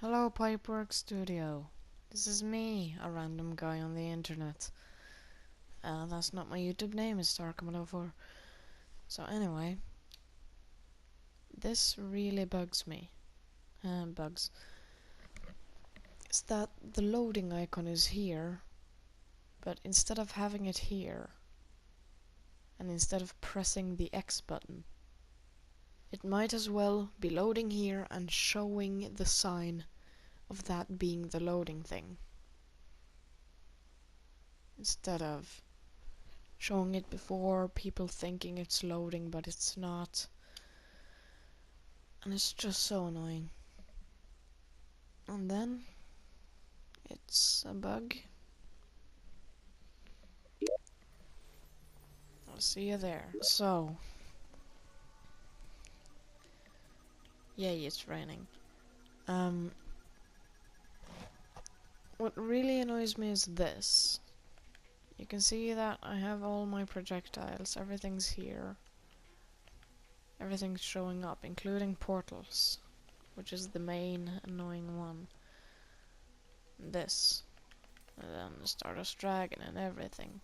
Hello, Pipework Studio. This is me, a random guy on the internet. That's not my YouTube name, it's Stark104. So anyway, this really bugs me. Bugs. It's that the loading icon is here, but instead of having it here, and instead of pressing the X button, it might as well be loading here and showing the sign of that being the loading thing, instead of showing it before, people thinking it's loading but it's not. And it's just so annoying. And then it's a bug. I'll see you there. So, yay, it's raining. What really annoys me is this. You can see that I have all my projectiles, everything's here. Everything's showing up, including portals, which is the main annoying one. This. And then the Stardust Dragon and everything.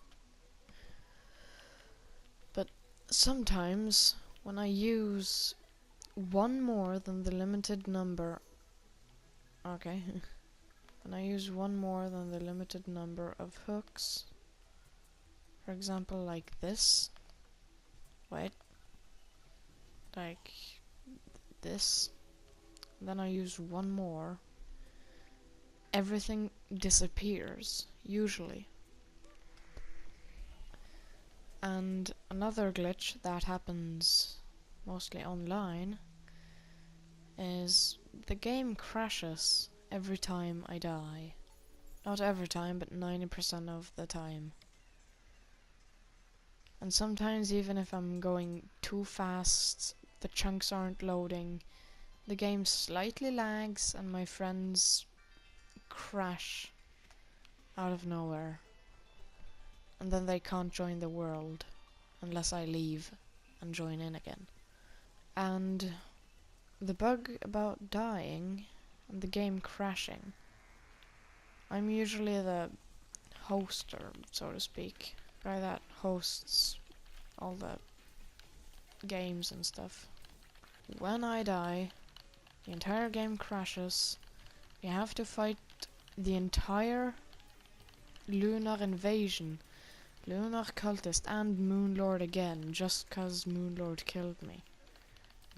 But sometimes, when I use one more than the limited number... Okay. When I use one more than the limited number of hooks, for example, like this. Wait. Like this. Then I use one more. Everything disappears, usually. And another glitch that happens mostly online is the game crashes every time I die. Not every time, but 90% of the time. And sometimes even if I'm going too fast, the chunks aren't loading, the game slightly lags and my friends crash out of nowhere. And then they can't join the world unless I leave and join in again. And the bug about dying and the game crashing, I'm usually the hoster, so to speak, guy that hosts all the games and stuff. When I die, the entire game crashes. You have to fight the entire lunar invasion, lunar cultist, and Moonlord again, just cause Moonlord killed me.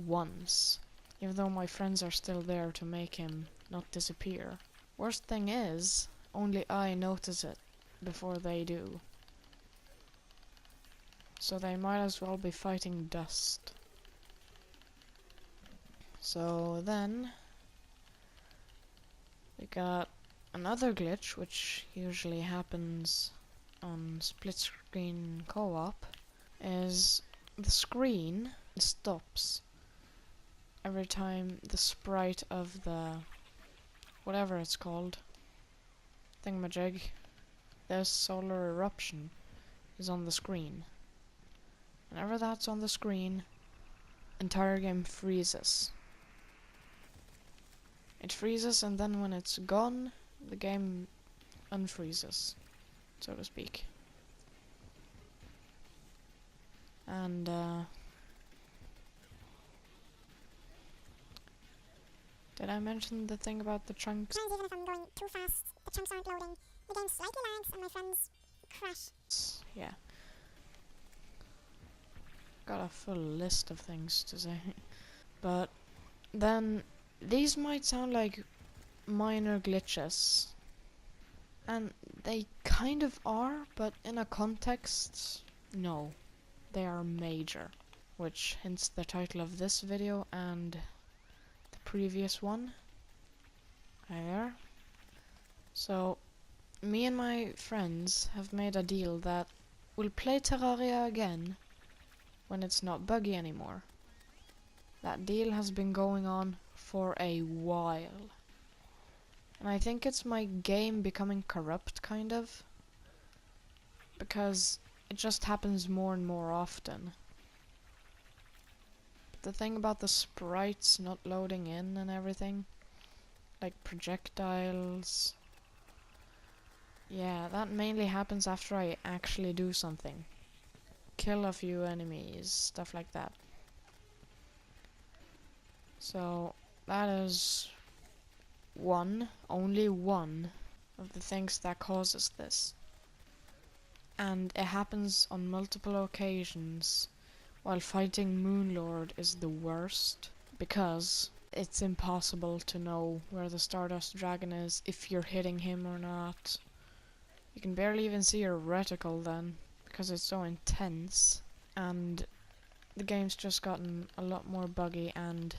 Once. Even though my friends are still there to make him not disappear. Worst thing is, only I notice it before they do. So they might as well be fighting dust. So then we got another glitch, which usually happens on split screen co-op, is the screen stops every time the sprite of the whatever it's called thingamajig, the solar eruption, is on the screen. Whenever that's on the screen, entire game freezes. It freezes, and then when it's gone, the game unfreezes, so to speak. And did I mention the thing about the chunks? Even if I'm going too fast, the chunks aren't loading, the game slightly lags and my friends crash. Yeah. Got a full list of things to say. But then these might sound like minor glitches, and they kind of are, but in a context, no, they are major, which hints the title of this video and the previous one. There. So, me and my friends have made a deal that we'll play Terraria again when it's not buggy anymore. That deal has been going on for a while. And I think it's my game becoming corrupt, kind of. Because it just happens more and more often. But the thing about the sprites not loading in and everything, like projectiles. Yeah, that mainly happens after I actually do something. Kill a few enemies, stuff like that. So, that is only one of the things that causes this. And it happens on multiple occasions, while fighting Moonlord is the worst, because it's impossible to know where the Stardust Dragon is, if you're hitting him or not. You can barely even see your reticle then, because it's so intense, and the game's just gotten a lot more buggy, and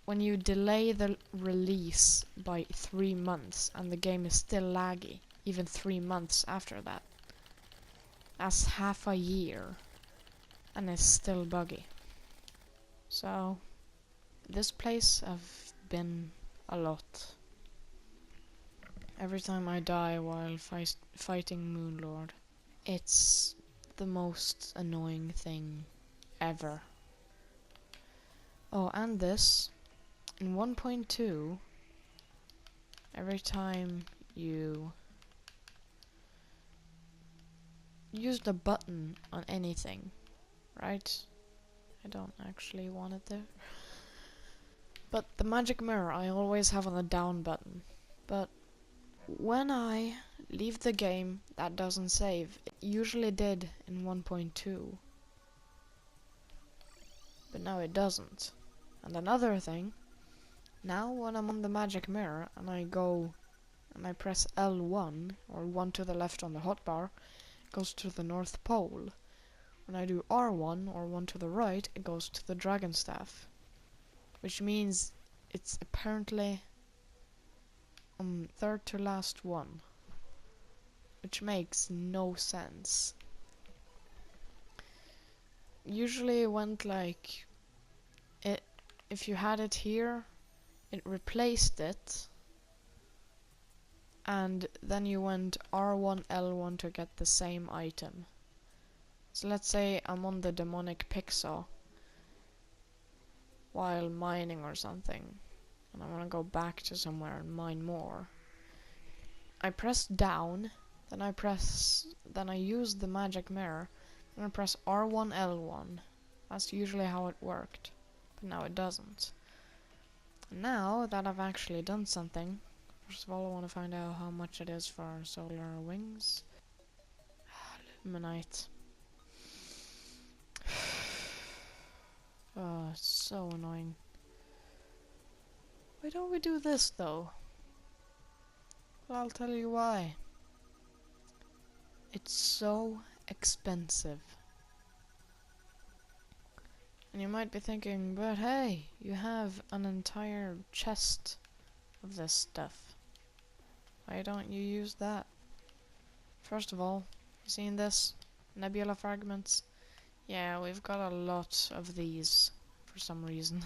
when you delay the release by 3 months and the game is still laggy, even 3 months after that, that's half a year, and it's still buggy. So, this place I've been a lot. Every time I die while fighting Moonlord, it's the most annoying thing ever. Oh, and this, in 1.2, every time you use the button on anything, right? I don't actually want it there. But the magic mirror I always have on the down button. But when I leave the game, that doesn't save. It usually did in 1.2. But now it doesn't. And another thing, now when I'm on the magic mirror and I go and I press L1 or 1 to the left on the hotbar, it goes to the North Pole. When I do R1 or 1 to the right, it goes to the Dragon Staff. Which means it's apparently third to last one. Which makes no sense. Usually it went like if you had it here, it replaced it, and then you went R1 L1 to get the same item. So let's say I'm on the demonic pixel while mining or something, and I want to go back to somewhere and mine more. I press down, then I use the magic mirror, then I press R1 L1. That's usually how it worked, but now it doesn't. Now that I've actually done something, first of all I want to find out how much it is for solar wings. Luminite. Oh, it's so annoying. Why don't we do this though? Well, I'll tell you why. It's so expensive. And you might be thinking, but hey, you have an entire chest of this stuff. Why don't you use that? First of all, you seen this? Nebula fragments? Yeah, we've got a lot of these for some reason.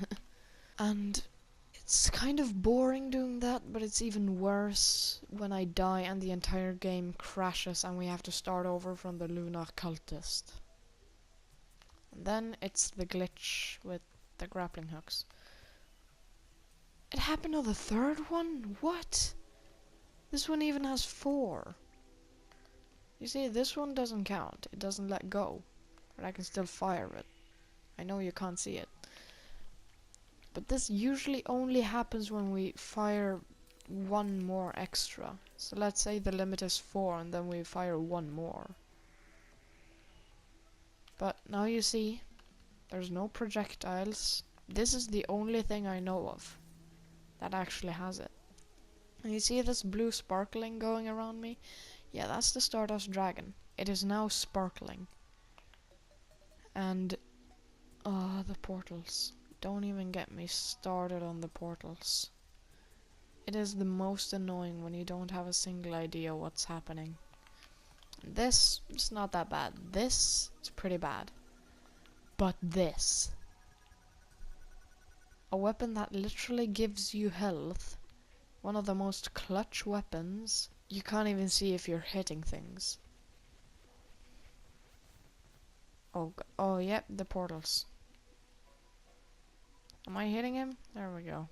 And it's kind of boring doing that, but it's even worse when I die and the entire game crashes and we have to start over from the Lunar Cultist. And then it's the glitch with the grappling hooks. It happened on the third one? What? This one even has 4. You see, this one doesn't count. It doesn't let go. But I can still fire it. I know you can't see it. But this usually only happens when we fire 1 more extra. So let's say the limit is 4 and then we fire 1 more. But now you see, there's no projectiles. This is the only thing I know of that actually has it. And you see this blue sparkling going around me? Yeah, that's the Stardust Dragon. It is now sparkling. And, the portals. Don't even get me started on the portals. It is the most annoying when you don't have a single idea what's happening. This is not that bad. This is pretty bad. But this. A weapon that literally gives you health. One of the most clutch weapons. You can't even see if you're hitting things. Oh, yep, the portals. Am I hitting him? There we go.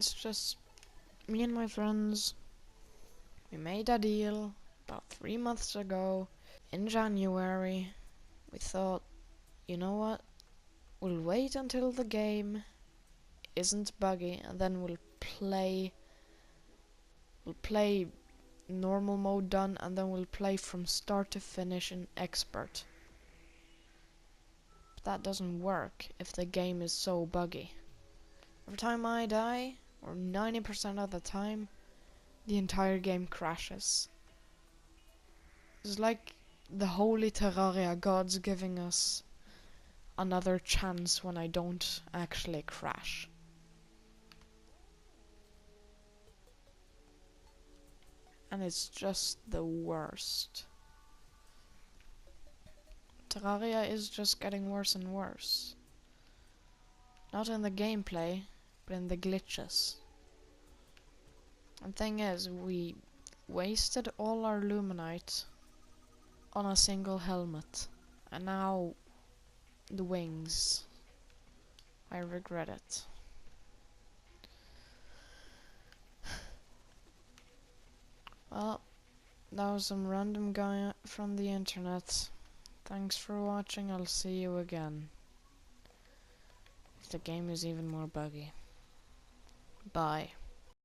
It's just me and my friends. We made a deal about 3 months ago. In January, we thought, you know what? We'll wait until the game isn't buggy, and then we'll play normal mode done, and then we'll play from start to finish in expert. But that doesn't work if the game is so buggy. Every time I die, or 90% of the time, the entire game crashes. It's like the holy Terraria gods giving us another chance when I don't actually crash. And it's just the worst. Terraria is just getting worse and worse. Not in the gameplay, but in the glitches. And thing is, we wasted all our luminite on a single helmet. And now the wings. I regret it. Well, that was some random guy from the internet. Thanks for watching, I'll see you again. If the game is even more buggy. Bye.